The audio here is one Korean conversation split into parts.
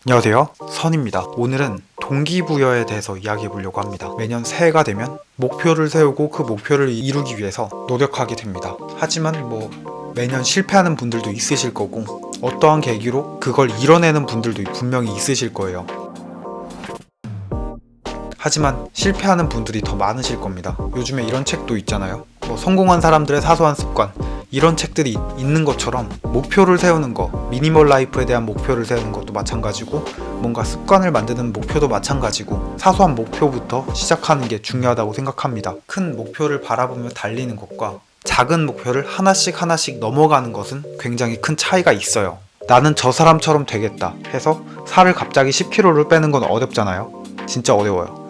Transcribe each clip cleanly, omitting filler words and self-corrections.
안녕하세요, 선입니다. 오늘은 동기부여에 대해서 이야기해 보려고 합니다. 매년 새해가 되면 목표를 세우고 그 목표를 이루기 위해서 노력하게 됩니다. 하지만 매년 실패하는 분들도 있으실 거고 어떠한 계기로 그걸 이뤄내는 분들도 분명히 있으실 거예요. 하지만 실패하는 분들이 더 많으실 겁니다. 요즘에 이런 책도 있잖아요. 성공한 사람들의 사소한 습관, 이런 책들이 있는 것처럼 목표를 세우는 거, 미니멀 라이프에 대한 목표를 세우는 것도 마찬가지고 뭔가 습관을 만드는 목표도 마찬가지고 사소한 목표부터 시작하는 게 중요하다고 생각합니다. 큰 목표를 바라보며 달리는 것과 작은 목표를 하나씩 넘어가는 것은 굉장히 큰 차이가 있어요. 나는 저 사람처럼 되겠다 해서 살을 갑자기 10kg를 빼는 건 어렵잖아요. 진짜 어려워요.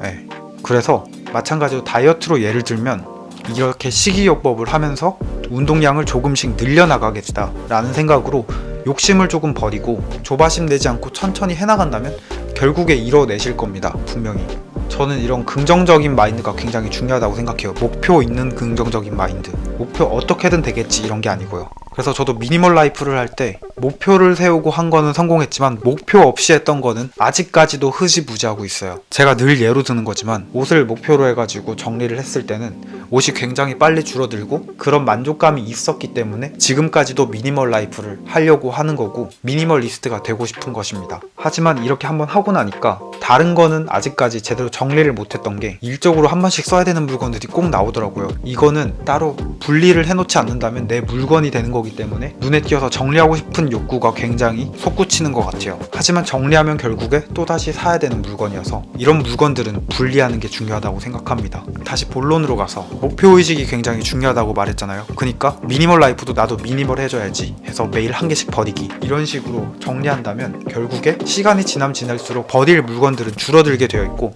그래서 마찬가지로 다이어트로 예를 들면 이렇게 식이요법을 하면서 운동량을 조금씩 늘려나가겠다 라는 생각으로 욕심을 조금 버리고 조바심 내지 않고 천천히 해나간다면 결국에 이뤄내실 겁니다. 분명히. 저는 이런 긍정적인 마인드가 굉장히 중요하다고 생각해요. 목표 있는 긍정적인 마인드. 목표 어떻게든 되겠지 이런 게 아니고요. 그래서 저도 미니멀 라이프를 할 때 목표를 세우고 한 거는 성공했지만 목표 없이 했던 거는 아직까지도 흐지부지하고 있어요. 제가 늘 예로 드는 거지만 옷을 목표로 해가지고 정리를 했을 때는 옷이 굉장히 빨리 줄어들고 그런 만족감이 있었기 때문에 지금까지도 미니멀 라이프를 하려고 하는 거고 미니멀리스트가 되고 싶은 것입니다. 하지만 이렇게 한번 하고 나니까 다른 거는 아직까지 제대로 정리를 못했던 게 일적으로 한 번씩 써야 되는 물건들이 꼭 나오더라고요. 이거는 따로 분리를 해놓지 않는다면 내 물건이 되는 거기 때문에 눈에 띄어서 정리하고 싶은 욕구가 굉장히 솟구치는 것 같아요. 하지만 정리하면 결국에 또다시 사야 되는 물건이어서 이런 물건들은 분리하는 게 중요하다고 생각합니다. 다시 본론으로 가서 목표의식이 굉장히 중요하다고 말했잖아요. 그러니까 미니멀 라이프도 나도 미니멀 해줘야지 해서 매일 한 개씩 버리기, 이런 식으로 정리한다면 결국에 시간이 지나면 지날수록 버릴 물건들은 줄어들게 되어 있고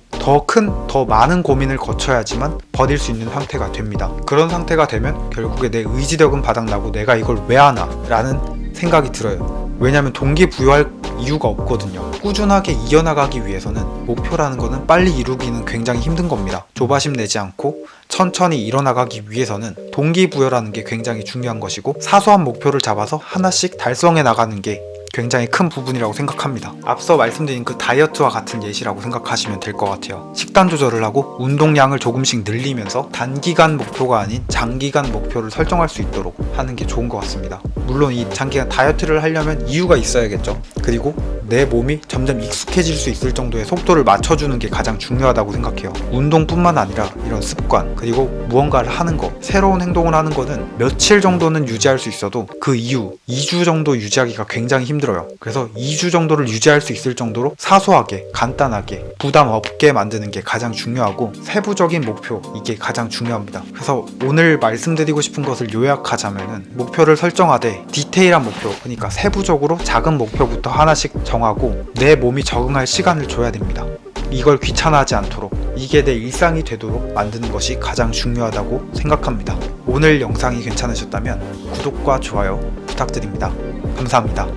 더 많은 고민을 거쳐야지만 버릴 수 있는 상태가 됩니다. 그런 상태가 되면 결국에 내 의지력은 바닥나고 내가 이걸 왜 하나 라는 생각이 들어요. 왜냐면 동기부여할 이유가 없거든요. 꾸준하게 이어나가기 위해서는 목표라는 거는 빨리 이루기는 굉장히 힘든 겁니다. 조바심 내지 않고 천천히 이뤄나가기 위해서는 동기부여라는 게 굉장히 중요한 것이고 사소한 목표를 잡아서 하나씩 달성해 나가는 게 굉장히 큰 부분이라고 생각합니다. 앞서 말씀드린 그 다이어트와 같은 예시라고 생각하시면 될 것 같아요. 식단 조절을 하고 운동량을 조금씩 늘리면서 단기간 목표가 아닌 장기간 목표를 설정할 수 있도록 하는 게 좋은 것 같습니다. 물론 이 장기간 다이어트를 하려면 이유가 있어야겠죠. 그리고 내 몸이 점점 익숙해질 수 있을 정도의 속도를 맞춰주는 게 가장 중요하다고 생각해요. 운동뿐만 아니라 이런 습관, 그리고 무언가를 하는 거, 새로운 행동을 하는 거는 며칠 정도는 유지할 수 있어도 그 이후 2주 정도 유지하기가 굉장히 힘들어요. 그래서 2주 정도를 유지할 수 있을 정도로 사소하게, 간단하게, 부담 없게 만드는 게 가장 중요하고 세부적인 목표, 이게 가장 중요합니다. 그래서 오늘 말씀드리고 싶은 것을 요약하자면은 목표를 설정하되 디테일한 목표, 그러니까 세부적으로 작은 목표부터 하나씩 정하고 내 몸이 적응할 시간을 줘야 됩니다. 이걸 귀찮아하지 않도록, 이게 내 일상이 되도록 만드는 것이 가장 중요하다고 생각합니다. 오늘 영상이 괜찮으셨다면 구독과 좋아요 부탁드립니다. 감사합니다.